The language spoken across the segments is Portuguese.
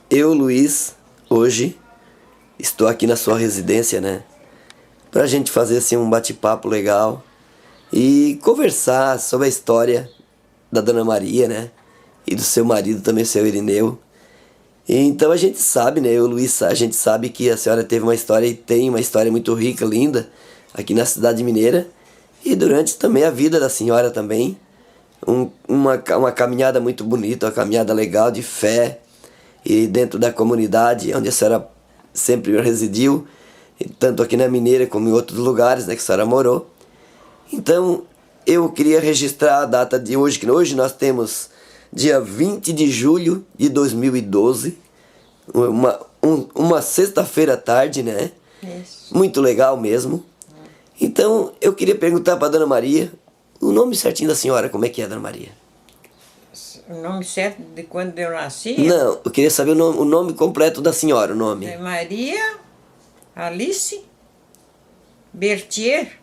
Eu, Luiz, hoje estou aqui na sua residência, né? Pra gente fazer assim um bate-papo legal e conversar sobre a história da Dona Maria, né? E do seu marido também, seu Irineu. E então a gente sabe, né? Eu, Luiz, a gente sabe que a senhora teve uma história e tem uma história muito rica, linda, aqui na cidade mineira. E durante também a vida da senhora também. Uma caminhada muito bonita, uma caminhada legal de fé e dentro da comunidade onde a senhora sempre residiu, tanto aqui na Mineira como em outros lugares, né, que a senhora morou. Então eu queria registrar a data de hoje, que hoje nós temos dia 20 de julho de 2012, uma sexta-feira à tarde, né? Isso. Muito legal mesmo. Então eu queria perguntar para a Dona Maria o nome certinho da senhora, como é que é, Dona Maria? O nome certo de quando eu nasci? Não, eu queria saber o nome completo da senhora, o nome. É Maria Alice Bertier.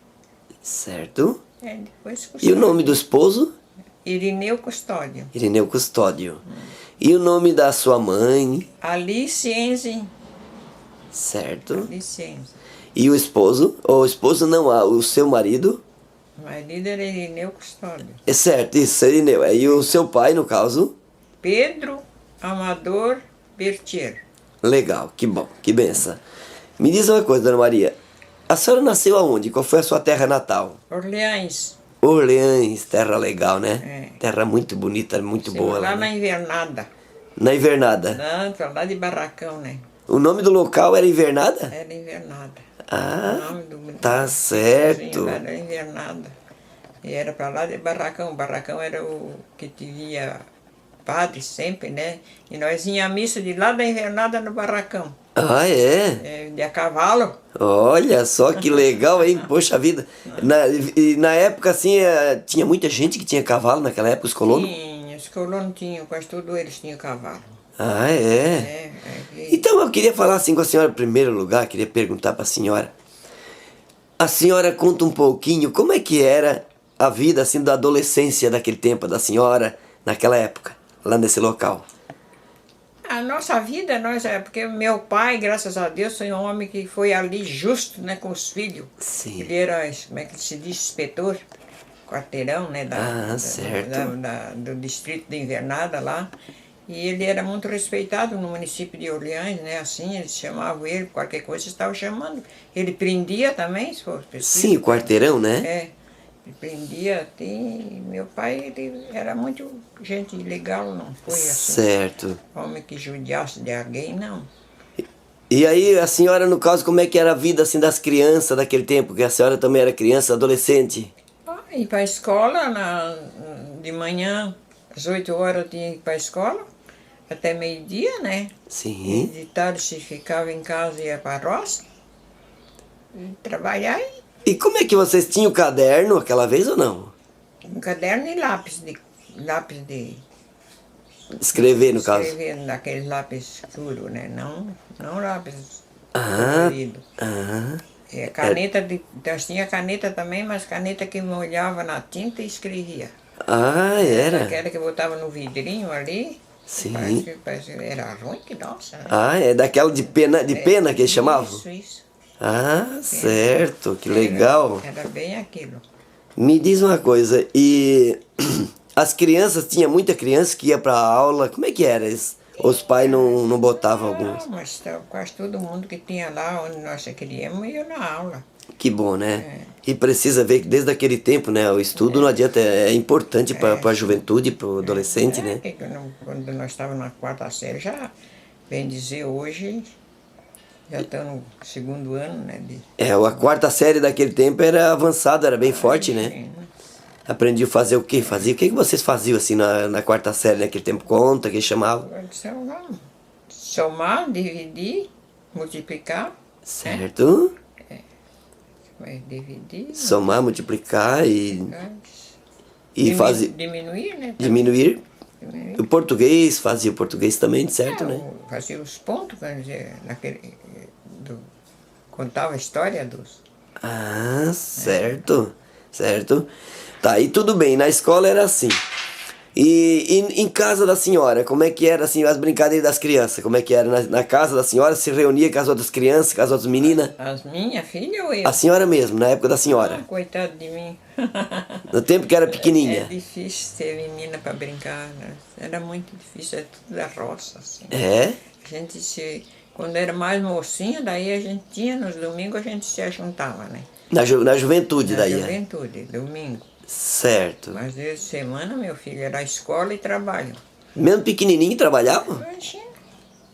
Certo. Depois E o nome do esposo? Irineu Custódio. Irineu Custódio. E o nome da sua mãe? Alice Enze. Certo. Alice Enze. E o esposo? O esposo não, o seu marido? O marido era Irineu Custódio. É certo, isso, Irineu. E o seu pai, no caso? Pedro Amador Bertier. Legal, que bom, que benção. Me diz uma coisa, Dona Maria. A senhora nasceu aonde? Qual foi a sua terra natal? Orleães. Orleães, terra legal, né? É. Terra muito bonita, muito Sim, boa lá lá, na né? Invernada. Na Invernada. Não, pra lá de Barracão, né? O nome do local era Invernada? Era Invernada. Ah, O nome do tá certo. Lá era Invernada. E era pra lá de Barracão. Barracão era o que tinha padre sempre, né? E nós íamos à missa de lá da Invernada no Barracão. Ah, é? De a cavalo. Olha só que legal, hein? Poxa vida. Na época, assim, tinha muita gente que tinha cavalo naquela época, os colonos? Tinha, os colonos tinham, quase todos eles tinham cavalo. Ah, é? Então eu queria falar assim com a senhora em primeiro lugar, queria perguntar para a senhora. A senhora conta um pouquinho como é que era a vida assim da adolescência daquele tempo da senhora, naquela época, lá nesse local. A nossa vida, porque meu pai, graças a Deus, foi um homem que foi ali justo, né, com os filhos. Sim. Ele era, como é que se diz, inspetor, quarteirão, né, certo. do distrito de Invernada lá. E ele era muito respeitado no município de Orleans, né, assim, eles chamavam ele, qualquer coisa eles estavam chamando. Ele prendia também, se for preciso. Sim, o quarteirão, né? É. Ele prendia, meu pai, ele era muito gente legal, não foi assim. Certo. Homem que judiasse de alguém, não. E aí, a senhora, no caso, como é que era a vida assim das crianças daquele tempo? Que a senhora também era criança, adolescente? Ir para a escola, de manhã, às 8 horas eu tinha que ir para a escola, até meio-dia, né? Sim. E de tarde se ficava em casa e ia para a roça, e trabalhar E como é que vocês tinham caderno aquela vez ou não? um caderno e lápis de Escrever, no caso. escrever naqueles lápis escuros, né? Não lápis Ah, colorido. ah. Caneta, nós tinha caneta também, mas caneta que molhava na tinta e escrevia. Ah, era? Aquela que botava no vidrinho ali. Sim. Parece, era ruim que nossa. Né? Ah, é daquela de pena que eles chamavam? Isso. Ah, certo, que legal. Era bem aquilo. Me diz uma coisa, e as crianças, tinha muita criança que ia pra aula, como é que era isso? Os pais não botavam alguns? Não, mas quase todo mundo que tinha lá onde nós queríamos ia na aula. Que bom, né? E precisa ver que desde aquele tempo, né, o estudo não adianta, é importante para a juventude, para o adolescente, né? Quando nós estávamos na quarta série, já, bem dizer, hoje, já estamos no segundo ano, né? A quarta série daquele tempo era avançada, era bem forte, né? Sim, né? Aprendi a fazer o quê? O que vocês faziam assim na quarta série naquele tempo? Conta, que chamava? Somar, dividir, multiplicar. Certo. Vai dividir. Somar, multiplicar e fazer... Diminuir, né? Diminuir. O português, fazia o português também, certo, né? Fazia os pontos, quer dizer, contava a história dos... Ah, certo. Certo. Tá, e tudo bem, na escola era assim. E em casa da senhora, como é que era assim, as brincadeiras das crianças? Como é que era na casa da senhora? Se reunia com as outras crianças, com as outras meninas? As minhas filhas ou eu? A senhora mesmo, na época da Ah, senhora. coitado de mim. No tempo que era É pequenininha. difícil ter menina para brincar, né? Era muito difícil, é tudo da roça, assim. É? A gente quando era mais mocinha, daí a gente tinha, nos domingos a gente se juntava, né? Na juventude Na daí. É. juventude, domingo. Certo. Mas de semana, meu filho, era escola e trabalho. Mesmo pequenininho trabalhava? Imagina,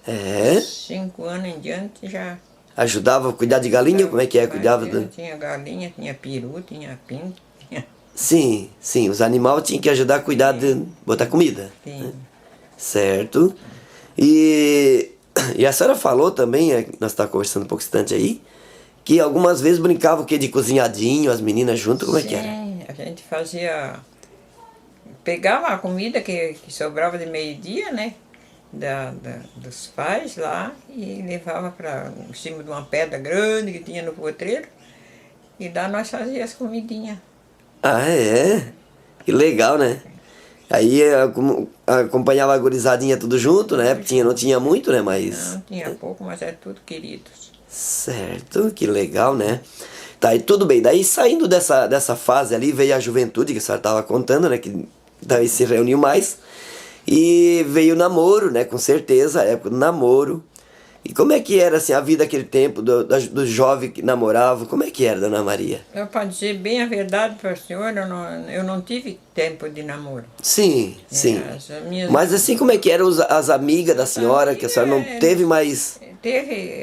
É. 5 anos em diante já. Ajudava a cuidar de galinha? Como é que é? Cuidava do... Tinha galinha, tinha peru, tinha pinto, tinha. Sim, sim. Os animais tinham que ajudar a cuidar de botar comida. Tinha. Certo. E a senhora falou também, nós estávamos conversando um pouco distante aí, que algumas vezes brincava o quê? De cozinhadinho, as meninas juntas, como é que era? Sim, a gente fazia. Pegava a comida que sobrava de meio-dia, né? Dos pais lá e levava para em cima de uma pedra grande que tinha no potreiro. E lá nós fazíamos as comidinhas. Ah, é? Que legal, né? Aí acompanhava a gurizadinha tudo junto, né? Porque não tinha muito, né? Mas... Não, tinha pouco, mas era tudo queridos. Certo, que legal, né? Tá, e tudo bem. Daí saindo dessa fase ali, veio a juventude, que a senhora estava contando, né? Que daí se reuniu mais. E veio o namoro, né? Com certeza, a época do namoro. E como é que era assim, a vida naquele tempo do jovem que namorava? Como é que era, Dona Maria? Para dizer bem a verdade para a senhora, eu não tive tempo de namoro. Sim, sim. As minhas Mas assim, como é que eram as amigas da senhora, que a senhora não teve mais...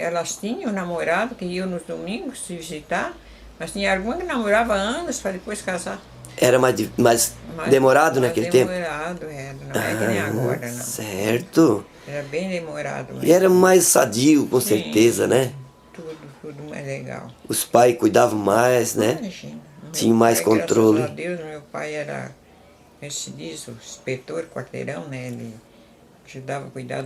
elas tinham namorado que iam nos domingos se visitar, mas tinha alguma que namorava anos para depois casar. Era mais demorado naquele tempo? Demorado, era. Não é que nem agora, não. Certo. Era bem demorado. E era mais sadio, com certeza, né? Tudo mais legal. Os pais cuidavam mais, né? Imagina. Tinha mais controle. Graças a Deus, meu pai era, como se diz, o inspetor, quarteirão, né? Ele ajudava a cuidar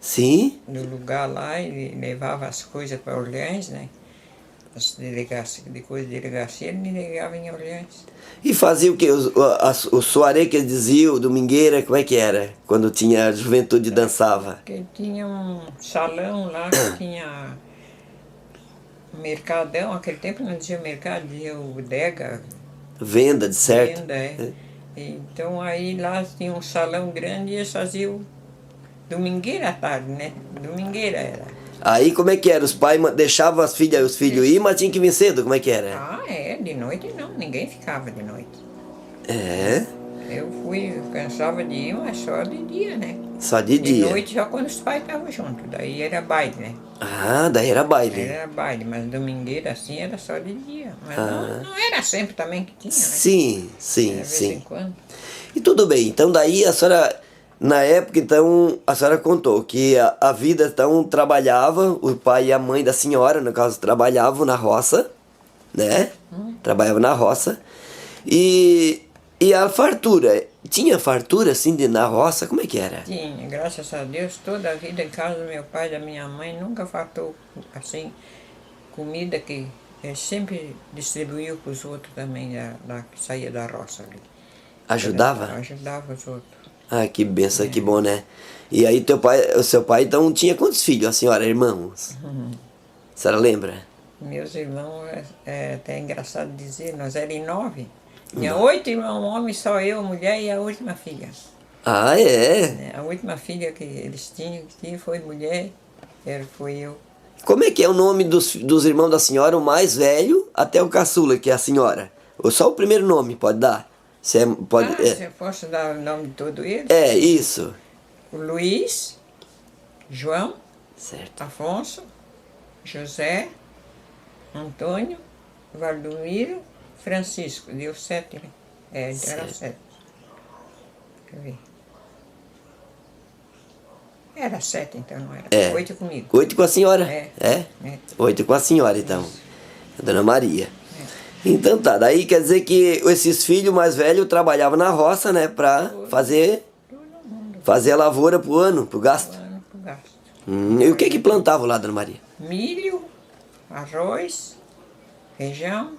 Sim? do lugar lá, ele levava as coisas para Orleans, né? As delegacias, depois da delegacia, ele me ligava em Orleans. E fazia o quê? O soaré que eles diziam, o domingueira, como é que era? Quando tinha a juventude dançava? Porque tinha um salão lá que tinha mercadão, aquele tempo não dizia mercado, dizia o bodega. Venda, de certo? Venda, é. Então aí lá tinha um salão grande e eles faziam domingueira à tarde, né? Domingueira era. Aí como é que era? Os pais deixavam os filhos ir, mas tinha que vir cedo, como é que era? Ah, é, de noite não, ninguém ficava de noite. É? Eu cansava de ir, mas só de dia, né? Só de dia? De noite só quando os pais estavam juntos, daí era baile, né? Ah, daí era baile. Era baile, mas domingueira assim era só de dia. Mas não era sempre também que tinha, né? Sim, sim, Era de vez sim. em quando. E tudo bem, então daí a senhora, na época, então, a senhora contou que a vida, então, trabalhava, o pai e a mãe da senhora, no caso, trabalhavam na roça, né? Trabalhavam na roça. E a fartura, tinha fartura, assim, na roça, como é que era? Tinha, graças a Deus, toda a vida em casa do meu pai e da minha mãe nunca faltou, assim, comida que ele sempre distribuiu para os outros também, que saía da roça ali. Ajudava? Ajudava os outros. Ah, que benção, que bom, né? E aí o seu pai, então, tinha quantos filhos, a senhora, irmãos? A senhora lembra? Meus irmãos, é até engraçado dizer, nós éramos 9. Tinha 8 irmãos homens, só eu, a mulher e a última filha. Ah, é? A última filha que eles tinham foi mulher, foi eu. Como é que é o nome dos irmãos da senhora, o mais velho até o caçula, que é a senhora? Ou só o primeiro nome pode dar? Se eu posso dar o nome de todo eles? É, isso. O Luiz, João, Certo. Afonso, José, Antônio, Valdomiro, Francisco. Deu 7, né? Então era 7. Deixa eu ver. Era 7, então, não era? 8 comigo. 8 com a senhora? É. 8 com a senhora, então. A Dona Maria. Então tá, daí quer dizer que esses filhos mais velhos trabalhavam na roça, né? Pra fazer a lavoura pro ano, pro gasto. Pro gasto. E o que plantavam lá, Dona Maria? Milho, arroz, feijão,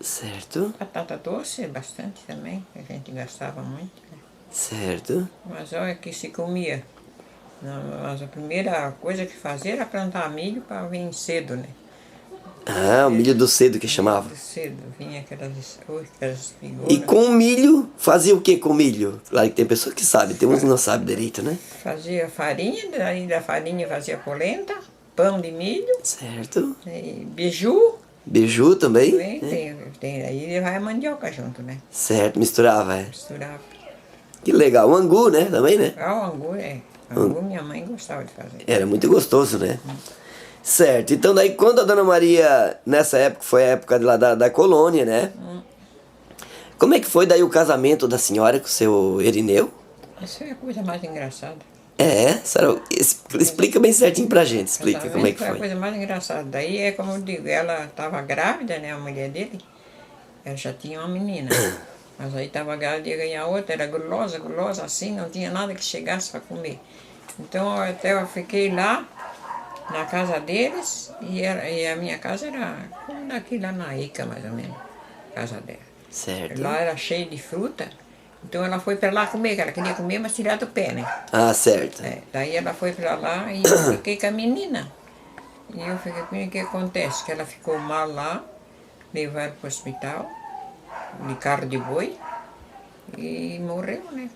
Certo, Batata doce, bastante também, que a gente gastava muito, né? certo. Mas olha que se comia. Não, mas a primeira coisa que fazia era plantar milho para vir cedo, né? Ah, o milho do cedo que chamava. Cedo, vinha aquelas E espigonas. com o milho, fazia o que com o milho? Claro que tem pessoas que sabem, tem uns que não sabem direito, né? Fazia farinha, daí da farinha fazia polenta, pão de milho, Certo. e beiju, Beiju também, também, né? aí vai a mandioca junto, né? Certo, misturava, é. Misturava. Que legal. O angu, né? Também, né? Ah, o angu, angu minha mãe gostava de fazer. Era muito gostoso, né? Certo. Então daí quando a Dona Maria, nessa época, foi a época de lá da colônia, né? Como é que foi daí o casamento da senhora com o seu Erineu? Isso é a coisa mais engraçada. É, senhora, explica bem certinho pra gente, explica como é que Foi a foi. coisa mais engraçada. Daí é como eu digo, ela estava grávida, né, a mulher dele, ela já tinha uma menina. Mas aí estava grávida de ganhar outra, era gulosa, gulosa assim, não tinha nada que chegasse para comer. Então até eu fiquei lá, na casa deles, e a minha casa era como daqui lá na Ica, mais ou menos, a casa dela. Certo. Lá era cheio de fruta, então ela foi para lá comer, que ela queria comer, mas tirar do pé, né? Ah, certo. Daí ela foi para lá e eu fiquei com a menina. E eu fiquei com o que acontece? Que ela ficou mal lá, levaram para o hospital, de carro de boi, e morreu, né?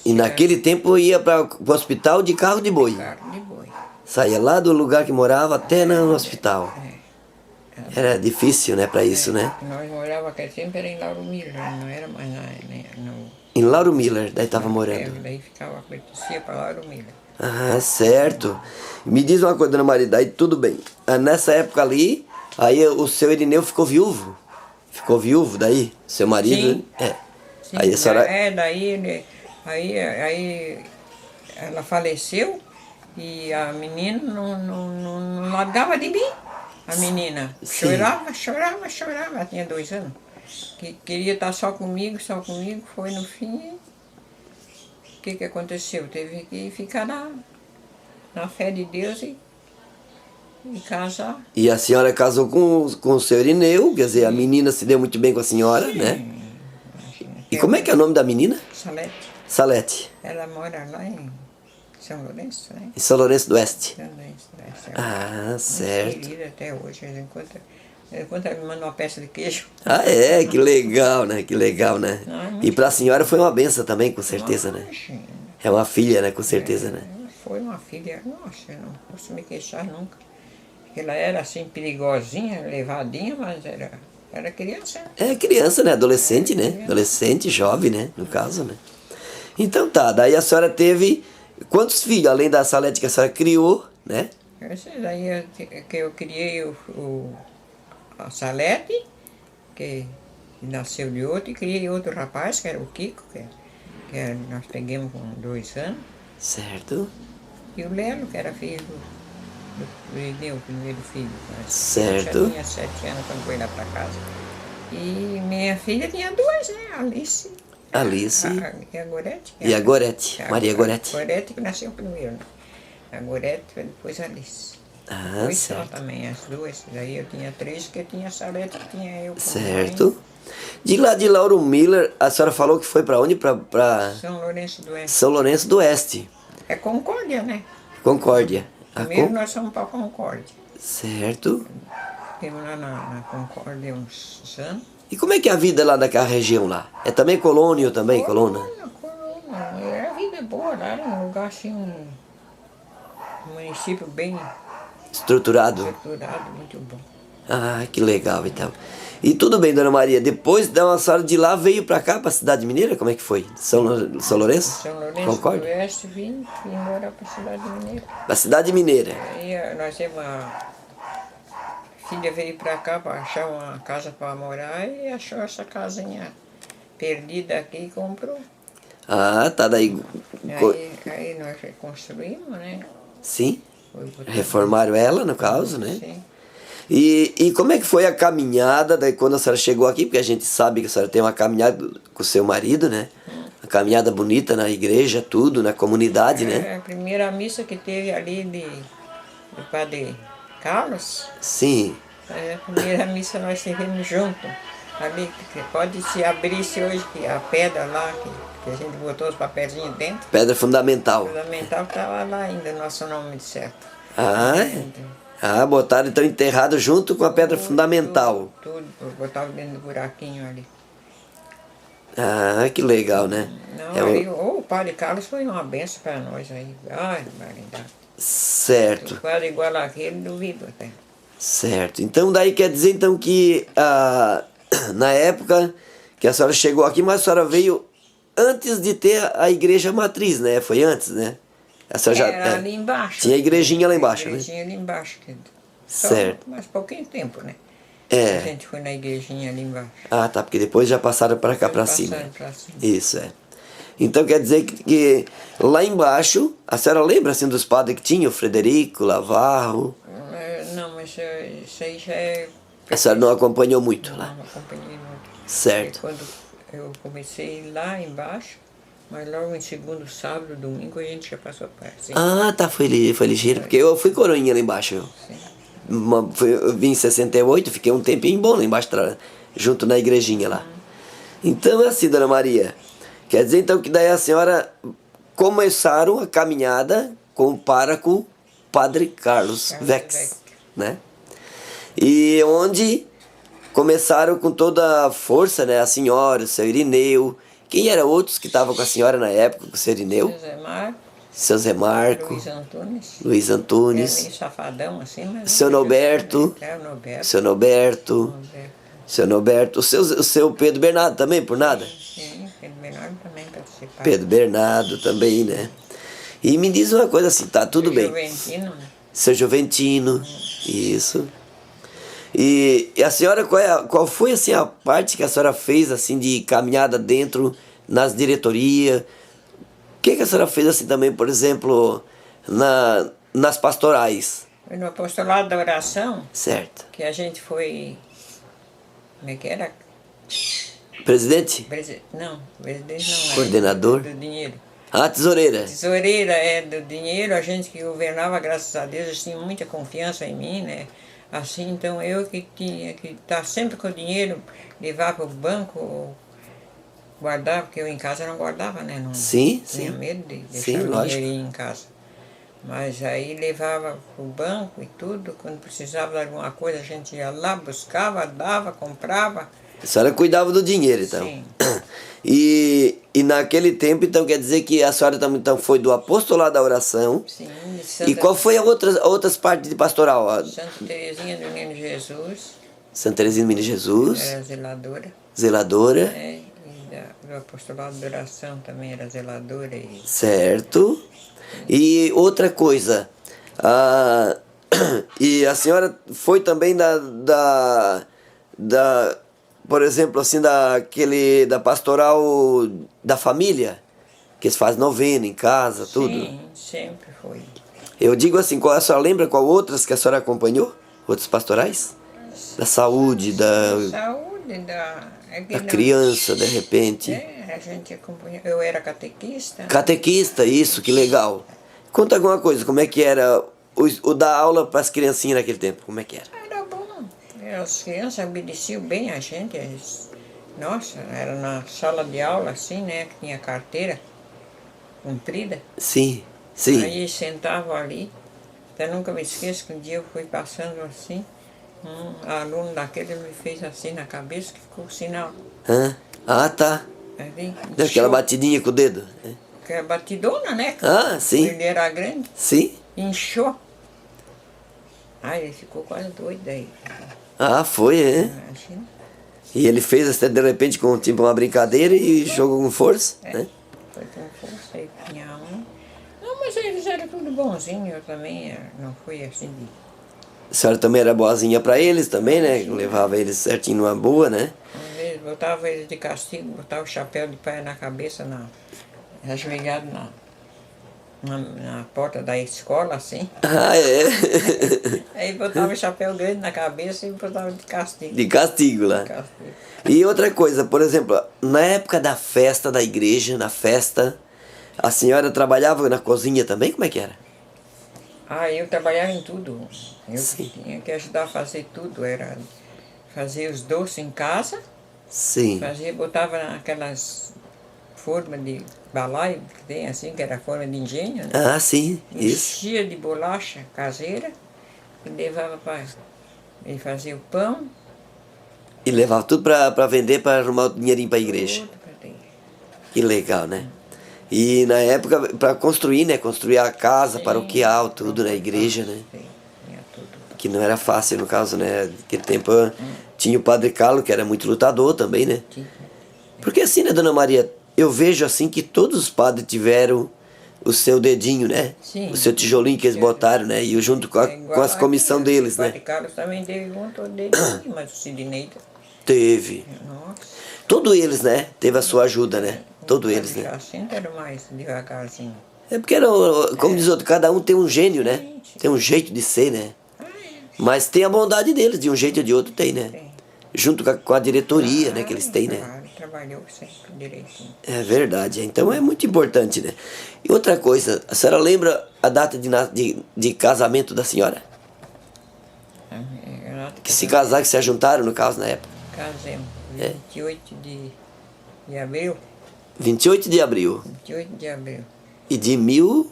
E naquele tempo ia para o hospital de carro de boi. Carro de boi. Saía lá do lugar que morava até no hospital. Era difícil, né, para isso, né? Nós morávamos aqui sempre era em Lauro Miller, não era mais no... Em Lauro Miller, daí tava morando. Daí ficava, pertencia para Lauro Miller. Ah, certo. Me diz uma coisa, Dona Maria, daí tudo bem. Ah, nessa época ali, aí o seu Irineu ficou viúvo? Ficou viúvo daí? Seu marido? Sim. É. Sim, Aí a senhora... aí ela faleceu e a menina não largava de mim. A menina Sim. chorava. Ela tinha 2 anos. Queria estar só comigo. Foi no fim. O que aconteceu? Teve que ficar na fé de Deus e casar. E a senhora casou com o seu Irineu, quer dizer, a menina se deu muito bem com a senhora, né? E como é que é o nome da menina? Salete. Salete, Ela mora lá em São Lourenço, né? em São Lourenço do Oeste. São Lourenço, né? Ah, certo. Querida até hoje, enquanto ela me manda uma peça de queijo. Ah, é, que legal, né? Que legal, né? Não, E pra senhora foi uma benção também, com certeza, né? Imagina. É uma filha, né? Com certeza, né? Foi uma filha, nossa, eu não posso me queixar nunca. Ela era assim perigosinha, levadinha, mas era criança. É criança, né? Adolescente, né? Adolescente, jovem, né? No caso, né? Então tá, daí a senhora teve quantos filhos, além da Salete que a senhora criou, né? Esse daí que eu criei a Salete, que nasceu de outro, e criei outro rapaz, que era o Kiko, nós pegamos com 2 anos, Certo, e o Lelo, que era filho do Irineu, o primeiro filho. Certo. Já tinha 7 anos quando foi lá para casa. E minha filha tinha 2, né? Alice. Alice E a Gorete. e a Gorete, Maria Gorete. A Gorete que nasceu primeiro, né? A Gorete, depois a Alice. Ah, Foi só certo. também, as 2. Daí eu tinha 3, que tinha a Salete, que tinha eu. Certo. De lá de Lauro Miller, a senhora falou que foi pra onde? Pra São Lourenço do Oeste. São Lourenço do Oeste. É Concórdia, né? Concórdia. Primeiro nós fomos para Concórdia. Certo. Ficamos lá na Concórdia uns anos. E como é que é a vida lá daquela região lá? É também colônia também, colônia? Colônia. A vida é boa lá, era um lugar assim, um município bem Estruturado? estruturado, muito bom. Ah, que legal então. E tudo bem, Dona Maria, depois da uma senhora de lá veio pra cá, pra Cidade Mineira? Como é que foi? São Lourenço? São Lourenço Concórdia? do Oeste, vim embora para a Cidade Mineira. Da Cidade Mineira. Aí nós temos a filha veio para cá para achar uma casa para morar e achou essa casinha perdida aqui e comprou. Ah, tá daí. Aí nós reconstruímos, né? Sim. Foi botar- Reformaram ela, no caso, né? Sim. E como é que foi a caminhada daí quando a senhora chegou aqui? Porque a gente sabe que a senhora tem uma caminhada com o seu marido, né? Uma caminhada bonita na igreja, tudo, na comunidade, né? É a primeira missa que teve ali do Padre Carlos. Sim. A primeira missa nós tivemos junto. Ali, que pode se abrisse hoje, que a pedra lá, que a gente botou os papelzinhos dentro, Pedra fundamental. o fundamental estava lá ainda, nosso nome de certo. Ah, botaram então enterrado junto com a pedra fundamental. Tudo, botava dentro do buraquinho ali. Ah, que legal, né? Não, aí, o Padre Carlos foi uma benção para nós aí. Ai, Maria. Certo. Quase igual àquele, duvido até. Certo. Então daí quer dizer então que na época que a senhora chegou aqui, mas a senhora veio antes de ter a igreja matriz, né? Foi antes, né? A senhora Era ali embaixo. Tinha a igrejinha lá embaixo, né? Igrejinha ali embaixo. Só Certo. mais pouquinho tempo, né? É. A gente foi na igrejinha ali embaixo. Ah, tá, porque depois já passaram para cá para cima. Isso, é. Então quer dizer que lá embaixo, a senhora lembra assim dos padres que tinha? O Frederico, Lavarro? Não, mas isso aí já é... A senhora não acompanhou muito lá? Não acompanhei muito. Certo. Quando eu comecei lá embaixo, mas logo em segundo, sábado, domingo, a gente já passou para cima. Ah, tá, foi ligeiro, porque eu fui coroinha lá embaixo. Sim. Eu vim em 68, fiquei um tempinho bom lá embaixo, junto na igrejinha lá. Então é assim, Dona Maria. Quer dizer então que daí a senhora começaram a caminhada com o pároco Padre Carlos Vex, né? E onde começaram com toda a força, né? A senhora, o seu Irineu. Quem eram outros que estavam com a senhora na época, com o seu Irineu? José Marco. Seu Zé Marco. Luiz Antunes. Luiz Antunes. É meio safadão assim, mas... Seu Noberto. É, o Noberto. Seu Noberto. Seu Noberto. O seu Pedro Bernardo também, por nada? Sim, Pedro Bernardo também participava. Pedro Bernardo também, né? E me diz uma coisa assim, tá tudo bem. Juventino, né? Seu Juventino, isso. E a senhora, qual foi assim a parte que a senhora fez assim de caminhada dentro nas diretorias? O que a senhora fez assim também, por exemplo, nas pastorais? Foi no apostolado da oração, Certo. que a gente foi... Como é que era? Presidente? Não, presidente não é. Coordenador? Do dinheiro. Ah, tesoureira. Tesoureira é do dinheiro, a gente que governava, graças a Deus, eles tinham muita confiança em mim, né? Assim, então eu que tinha que estar sempre com o dinheiro, levar para o banco, guardar, porque eu em casa não guardava, né? Não Sim, tinha sim. medo de deixar Sim, o lógico. dinheirinho em casa. Mas aí levava para o banco e tudo, quando precisava de alguma coisa, a gente ia lá, buscava, dava, comprava. A senhora cuidava do dinheiro, então. Sim. E naquele tempo, então, quer dizer que a senhora também então, foi do apostolado da oração. Sim, E qual foi a outras partes de pastoral? Santa Teresinha do Menino Jesus. Santa Teresinha do Menino Jesus. Era zeladora. Zeladora. E do apostolado da oração também era zeladora. Certo. E outra coisa. E a senhora foi também por exemplo, assim, da pastoral da família, que eles fazem novena em casa, tudo. Sim, sempre foi. Eu digo assim, a senhora lembra qual outras que a senhora acompanhou? Outros pastorais? Da saúde, Saúde, da criança, de repente. A gente acompanhou. Eu era catequista. Catequista, isso, que legal. Conta alguma coisa, como é que era o dar aula para as criancinhas naquele tempo, como é que era? Era bom. As crianças obedeciam bem a gente. Nossa, era na sala de aula assim, né? Que tinha carteira comprida. Sim, sim. Aí sentavam ali. Até nunca me esqueço que um dia eu fui passando assim. Um aluno daquele me fez assim na cabeça que ficou o sinal. Ah, tá. Ali, Deu aquela batidinha com o dedo. Que era batidona, né? Ah, sim. Ele era grande. Sim. Inchou. Aí ele ficou quase doido aí. Ah, foi, Imagina. E ele fez até de repente com tipo uma brincadeira e jogou com força, né? Foi com força, aí tinha um. Não, mas eles eram tudo bonzinho, eu também não fui assim de... A senhora também era boazinha pra eles também, né? Levava eles certinho numa boa, né? Às vezes botava eles de castigo, botava o chapéu de palha na cabeça, ajoelhado na porta da escola, assim. Ah, é? Aí botava o chapéu grande na cabeça e botava de castigo. De castigo lá. De castigo. E outra coisa, por exemplo, na época da festa da igreja, na festa, a senhora trabalhava na cozinha também? Como é que era? Eu trabalhava em tudo. Eu Sim. tinha que ajudar a fazer tudo. Era fazer os doces em casa, Sim. Fazia, botava naquelas formas de balaio que tem assim, que era forma de engenho, né? Ah, sim, isso. Enchia de bolacha caseira e levava para... Ele fazia o pão, E levava tudo pra vender, pra arrumar o dinheirinho pra igreja. tudo para ter. Que legal, né? E na época, pra construir, né? Construir a casa paroquial, tudo, né? Igreja, né? Sim, tinha tudo. Que não era fácil, no caso, né? Naquele tempo tinha o Padre Carlos, que era muito lutador também, né? Tinha. Porque assim, né, Dona Maria? Eu vejo assim que todos os padres tiveram o seu dedinho, né? Sim. O seu tijolinho que eles botaram, né? E junto com, É com as igual comissão aqui, deles, o Padre né? Carlos também teve um todo dele, mas o Sidney, Teve. nossa. Todos eles, né? Teve a sua ajuda, né? Todos O eles, Padre né? Jacinto era mais devagarzinho. É porque, era, como diz outro, cada um tem um gênio, né? Tem um jeito de ser, né? Mas tem a bondade deles, de um jeito ou de outro tem, né? Tem. Junto com a diretoria, né, que eles têm, né? Claro, trabalhou sempre direitinho. É verdade, então é muito importante, né? E outra coisa, a senhora lembra a data de casamento da senhora? Que se casaram, que se ajuntaram, no caso, na época? Casemos, É. 28 de abril. 28 de abril. 28 de abril. E de mil...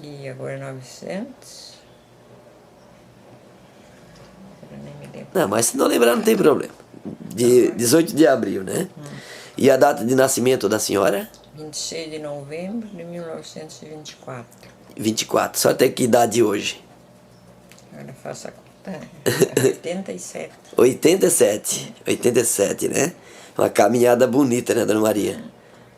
E agora 900. Eu nem me lembro. Não, mas se não lembrar não tem problema. De 18 de abril, né? E a data de nascimento da senhora? 26 de novembro de 1924. 24. A senhora tem que idade hoje? Agora faça a conta. 87. 87. 87, né? Uma caminhada bonita, né, Dona Maria?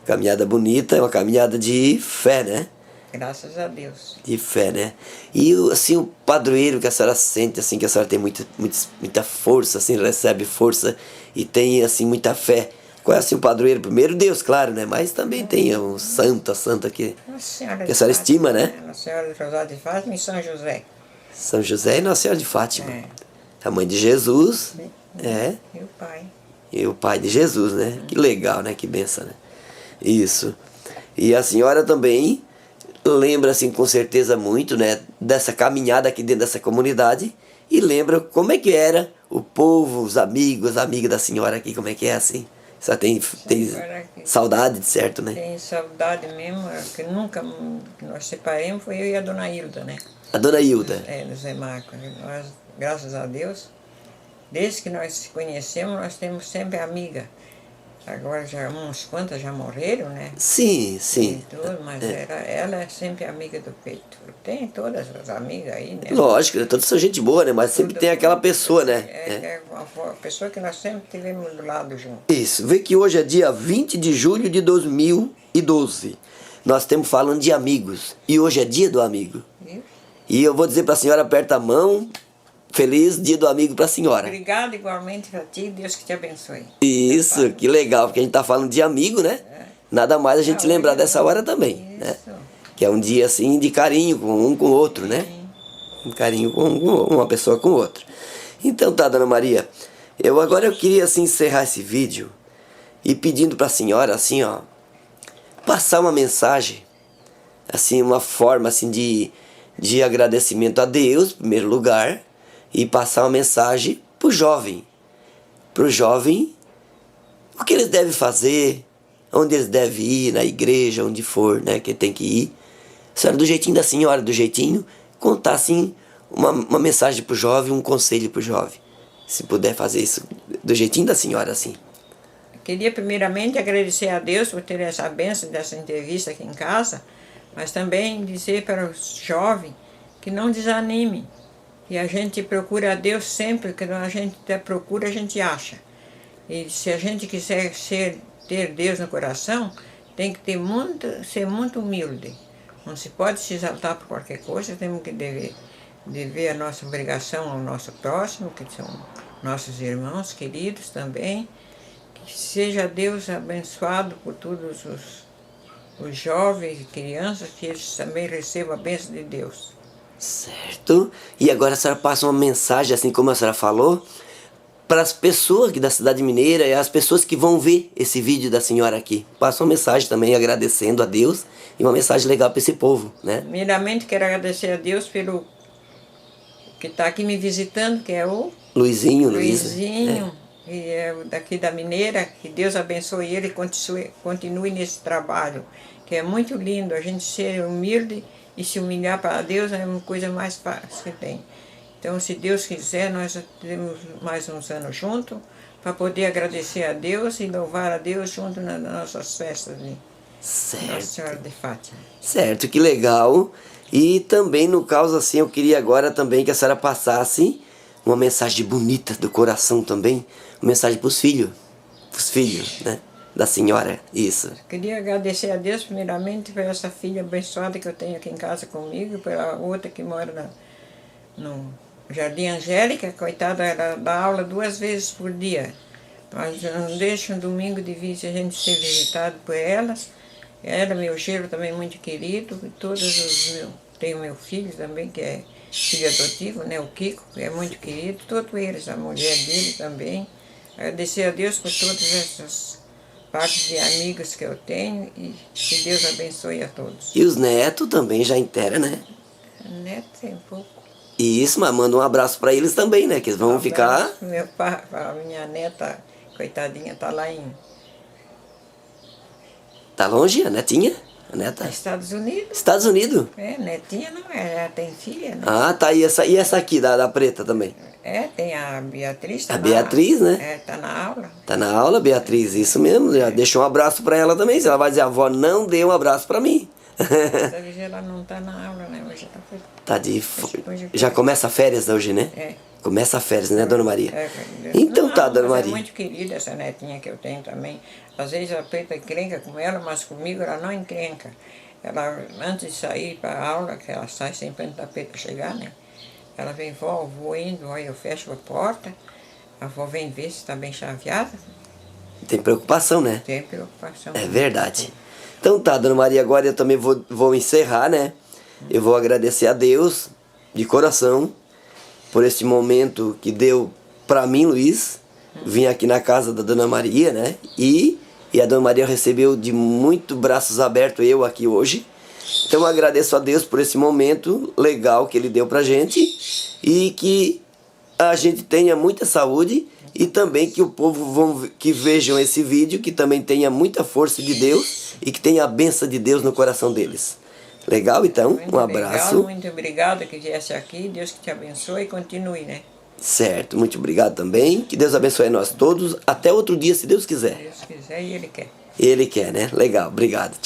Caminhada bonita, é uma caminhada de fé, né? Graças a Deus. De fé, né? E assim, o padroeiro que a senhora sente, assim, que a senhora tem muita força, assim, recebe força e tem, assim, muita fé. Qual é, assim, o padroeiro? Primeiro Deus, claro, né? Mas também tem um santo, a santa que Nossa Senhora a senhora estima, né? Nossa Senhora de Rosário de Fátima e São José. São José e Nossa Senhora de Fátima. É. A mãe de Jesus, é, E o pai. e o pai de Jesus, né? Que legal, né? Que benção, né? Isso. E a senhora também lembra, assim, com certeza muito, né? Dessa caminhada aqui dentro dessa comunidade e lembra como é que era o povo, os amigos, as amigas da senhora aqui, como é que é, assim? Só tem Agora que saudade, de certo, né? tem saudade mesmo, que nunca nós separamos, foi eu e a dona Hilda, né? A dona Hilda. É, do Zé Marcos. Nós, graças a Deus, desde que nós se conhecemos, nós temos sempre amiga. Agora já uns quantas já morreram, né? Sim, sim. E tudo, mas ela é sempre amiga do peito. Tem todas as amigas aí, né? Lógico, né? Toda essa gente boa, né? Mas sempre tem aquela pessoa, né? É uma pessoa que nós sempre tivemos do lado junto. Isso. Vê que hoje é dia 20 de julho de 2012. Nós estamos falando de amigos. E hoje é dia do amigo. Viu? E eu vou dizer para a senhora, aperta a mão. Feliz dia do amigo para a senhora. Obrigada igualmente para ti, Deus que te abençoe. Isso, que legal, porque a gente tá falando de amigo, né? Nada mais a gente lembrar dessa hora também, né? Isso. Que é um dia assim de carinho com um com o outro, né? Um carinho com uma pessoa com outra. Então tá, Dona Maria, eu queria assim encerrar esse vídeo e pedindo para a senhora assim, ó, passar uma mensagem, assim, uma forma assim de agradecimento a Deus, em primeiro lugar, e passar uma mensagem pro jovem. Pro jovem, o que eles devem fazer, onde eles devem ir, na igreja, onde for, né, que tem que ir. A senhora, do jeitinho da senhora, do jeitinho, contar assim uma mensagem pro jovem, um conselho pro jovem. Se puder fazer isso do jeitinho da senhora, assim. Queria primeiramente agradecer a Deus por ter essa bênção dessa entrevista aqui em casa, mas também dizer para os jovens que não desanimem, que a gente procura a Deus sempre, que a gente procura, a gente acha. E se a gente quiser ter Deus no coração, tem que ser muito humilde. Não se pode se exaltar por qualquer coisa, temos que dever a nossa obrigação ao nosso próximo, que são nossos irmãos queridos também. Que seja Deus abençoado por todos os jovens e crianças, que eles também recebam a bênção de Deus. Certo? E agora a senhora passa uma mensagem, assim como a senhora falou, para as pessoas aqui da cidade mineira e as pessoas que vão ver esse vídeo da senhora aqui. Passa uma mensagem também agradecendo a Deus e uma mensagem legal para esse povo, né? Primeiramente, quero agradecer a Deus pelo que está aqui me visitando, que é o Luizinho, Luizinho, e é daqui da Mineira, que Deus abençoe ele e continue nesse trabalho, que é muito lindo, a gente ser humilde e se humilhar para Deus é uma coisa mais fácil que tem. Então, se Deus quiser, nós temos mais uns anos juntos, para poder agradecer a Deus e louvar a Deus junto nas nossas festas de Nossa Senhora de Fátima. Certo, que legal. E também, no caso assim, eu queria agora também que a senhora passasse uma mensagem bonita do coração também, uma mensagem para os filhos, né, da senhora, isso. Queria agradecer a Deus primeiramente por essa filha abençoada que eu tenho aqui em casa comigo, pela outra que mora no Jardim Angélica, coitada, ela dá aula 2 vezes por dia, mas eu não deixo um domingo de vir a gente ser visitado por elas. Ela, meu genro também muito querido, e todos os meus, tenho meu filho também, que é filho adotivo, né, o Kiko, que é muito querido, todos eles, a mulher dele também. Agradecer a Deus por todas essas partes de amigos que eu tenho e que Deus abençoe a todos. E os netos também já inteira, né? Neto tem pouco. Isso, mas manda um abraço para eles também, né? Que eles vão ficar... Meu pai, a minha neta, coitadinha, tá lá em... Tá longe a netinha? A neta? Estados Unidos. Estados Unidos? É, netinha não é, ela tem filha, né? Ah, tá. E essa aqui, da preta também? É, tem a Beatriz. Tá A Beatriz, né? É, tá na aula. Tá na aula, Beatriz, isso mesmo. Já deixa um abraço pra ela também. Se ela vai dizer, a avó não deu um abraço pra mim. Dessa vez ela não tá na aula, né? Hoje tá foi. Tá de... Já começa férias hoje, né? É. Começa férias, né, Dona Maria? É, Então não, tá, Dona mas Maria. é muito querida essa netinha que eu tenho também. Às vezes a preta encrenca com ela, mas comigo ela não encrenca. Ela, antes de sair para a aula, que ela sai sempre antes da preta chegar, né? Ela vem, vó, eu vou indo, aí eu fecho a porta, a avó vem ver se está bem chaveada. Tem preocupação, né? Tem preocupação. É verdade. Então tá, Dona Maria, agora eu também vou encerrar, né? Eu vou agradecer a Deus, de coração, por esse momento que deu pra mim, Luiz. Vim aqui na casa da Dona Maria, né? E a Dona Maria recebeu de muito braços abertos eu aqui hoje. Então eu agradeço a Deus por esse momento legal que Ele deu pra gente. E que a gente tenha muita saúde. E também que o povo que vejam esse vídeo, que também tenha muita força de Deus. E que tenha a bênção de Deus no coração deles. Legal, então? Um abraço. Legal, muito obrigada que viesse aqui. Deus que te abençoe e continue, né? Certo, muito obrigado também. Que Deus abençoe a nós todos. Até outro dia, se Deus quiser. Se Deus quiser e Ele quer. Ele quer, né? Legal, obrigado.